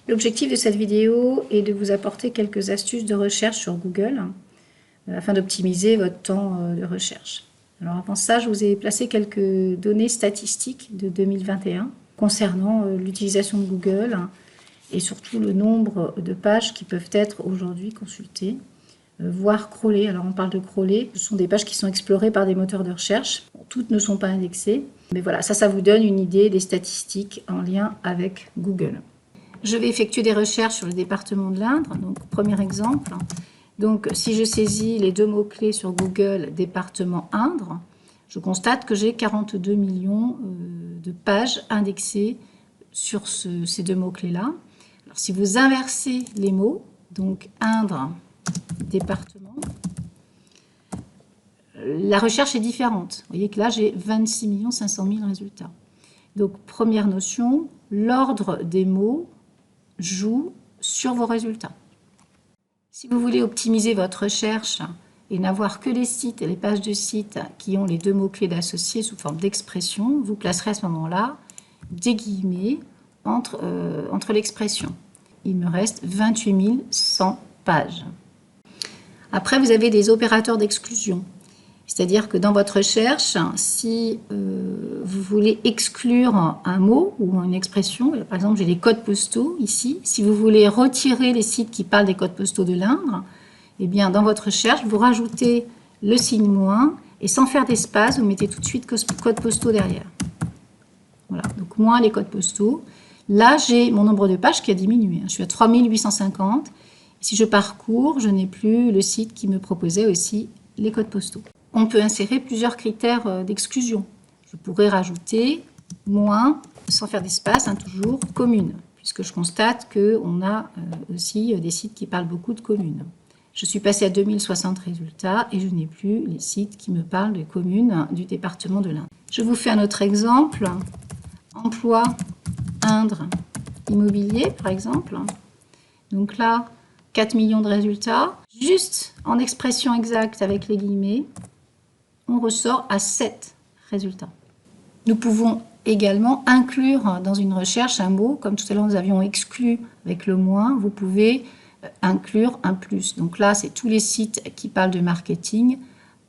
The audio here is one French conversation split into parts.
L'objectif de cette vidéo est de vous apporter quelques astuces de recherche sur Google afin d'optimiser votre temps de recherche. Alors avant ça, je vous ai placé quelques données statistiques de 2021 concernant l'utilisation de Google et surtout le nombre de pages qui peuvent être aujourd'hui consultées, voire crawlées. Alors on parle de crawler, ce sont des pages qui sont explorées par des moteurs de recherche. Bon, toutes ne sont pas indexées, mais voilà, ça vous donne une idée des statistiques en lien avec Google. Je vais effectuer des recherches sur le département de l'Indre. Donc, premier exemple. Donc, si je saisis les deux mots-clés sur Google, département Indre, je constate que j'ai 42 millions de pages indexées sur ces deux mots-clés-là. Alors, si vous inversez les mots, donc Indre, département, la recherche est différente. Vous voyez que là, j'ai 26 500 000 résultats. Donc, première notion, l'ordre des mots joue sur vos résultats. Si vous voulez optimiser votre recherche et n'avoir que les sites et les pages de sites qui ont les deux mots-clés d'associés sous forme d'expression, vous placerez à ce moment-là des guillemets entre l'expression. Il me reste 28 100 pages. Après, vous avez des opérateurs d'exclusion. C'est-à-dire que dans votre recherche, si vous voulez exclure un mot ou une expression, par exemple j'ai les codes postaux ici, si vous voulez retirer les sites qui parlent des codes postaux de l'Indre, eh bien dans votre recherche, vous rajoutez le signe moins et sans faire d'espace, vous mettez tout de suite codes postaux derrière. Voilà, donc moins les codes postaux. Là, j'ai mon nombre de pages qui a diminué. Je suis à 3850. Si je parcours, je n'ai plus le site qui me proposait aussi les codes postaux. On peut insérer plusieurs critères d'exclusion. Je pourrais rajouter moins, sans faire d'espace, toujours commune, puisque je constate qu'on a aussi des sites qui parlent beaucoup de communes. Je suis passée à 2060 résultats et je n'ai plus les sites qui me parlent des communes du département de l'Indre. Je vous fais un autre exemple. Emploi Indre immobilier, par exemple. Donc là, 4 millions de résultats. Juste en expression exacte avec les guillemets, on ressort à 7 résultats. Nous pouvons également inclure dans une recherche un mot, comme tout à l'heure nous avions exclu avec le moins, vous pouvez inclure un plus. Donc là, c'est tous les sites qui parlent de marketing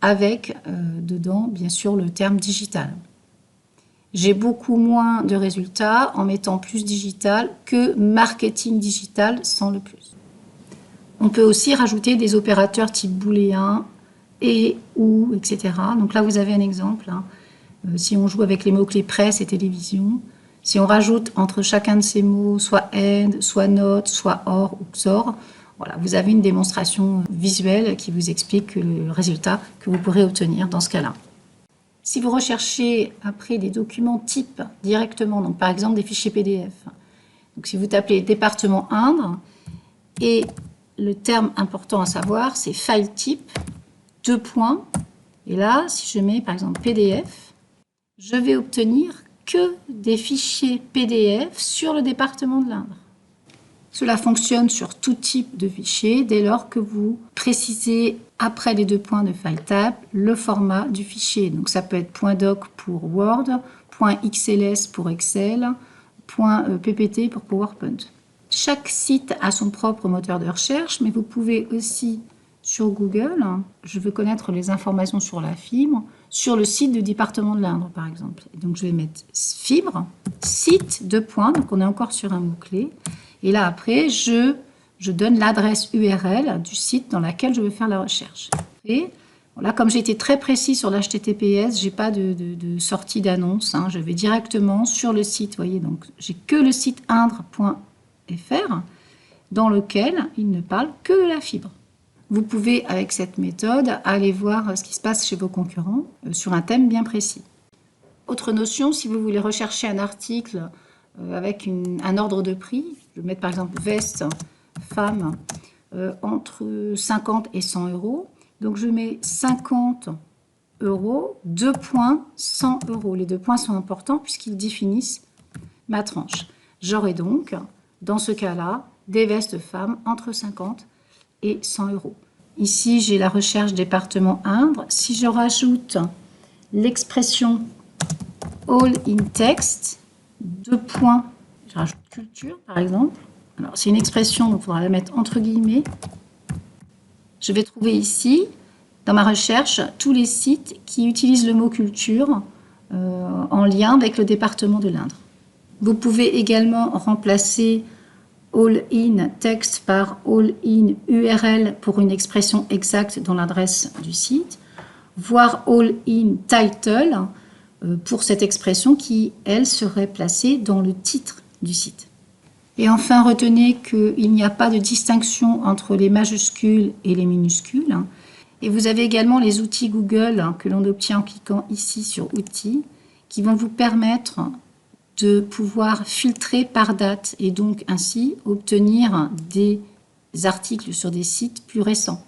avec dedans, bien sûr, le terme digital. J'ai beaucoup moins de résultats en mettant plus digital que marketing digital sans le plus. On peut aussi rajouter des opérateurs type booléen, et, ou, etc. Donc là, vous avez un exemple. Si on joue avec les mots-clés presse et télévision, si on rajoute entre chacun de ces mots soit and, soit not, soit or ou XOR, voilà, vous avez une démonstration visuelle qui vous explique le résultat que vous pourrez obtenir dans ce cas-là. Si vous recherchez après des documents types directement, donc par exemple des fichiers PDF, donc si vous tapez département Indre, et le terme important à savoir, c'est file type, 2 points, et là, si je mets par exemple PDF, je vais obtenir que des fichiers PDF sur le département de l'Indre. Cela fonctionne sur tout type de fichier dès lors que vous précisez après les 2 points de file type le format du fichier. Donc ça peut être .doc pour Word, .xls pour Excel, .ppt pour PowerPoint. Chaque site a son propre moteur de recherche, mais vous pouvez aussi sur Google, je veux connaître les informations sur la fibre, sur le site du département de l'Indre par exemple. Et donc je vais mettre fibre, site, 2 points, donc on est encore sur un mot-clé. Et là après, je donne l'adresse URL du site dans laquelle je veux faire la recherche. Et là, comme j'ai été très précis sur l'HTTPS, je n'ai pas de sortie d'annonce. Je vais directement sur le site. Vous voyez, donc j'ai que le site indre.fr dans lequel il ne parle que de la fibre. Vous pouvez, avec cette méthode, aller voir ce qui se passe chez vos concurrents sur un thème bien précis. Autre notion, si vous voulez rechercher un article avec un ordre de prix, je vais mettre par exemple veste femme entre 50 et 100 euros. Donc je mets 50 euros, 2 points, 100 euros. Les 2 points sont importants puisqu'ils définissent ma tranche. J'aurai donc, dans ce cas-là, des vestes femmes entre 50 et 100 euros. Ici, j'ai la recherche département Indre. Si je rajoute l'expression all in text, 2 points, je rajoute culture par exemple, Alors, c'est une expression, donc il faudra la mettre entre guillemets. Je vais trouver ici, dans ma recherche, tous les sites qui utilisent le mot culture en lien avec le département de l'Indre. Vous pouvez également remplacer all-in text par all-in URL pour une expression exacte dans l'adresse du site, voire all-in title pour cette expression qui, elle, serait placée dans le titre du site. Et enfin, retenez qu'il n'y a pas de distinction entre les majuscules et les minuscules. Et vous avez également les outils Google que l'on obtient en cliquant ici sur Outils, qui vont vous permettre de pouvoir filtrer par date et donc ainsi obtenir des articles sur des sites plus récents.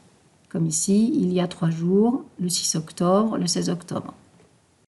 Comme ici, il y a 3 jours, le 6 octobre, le 16 octobre.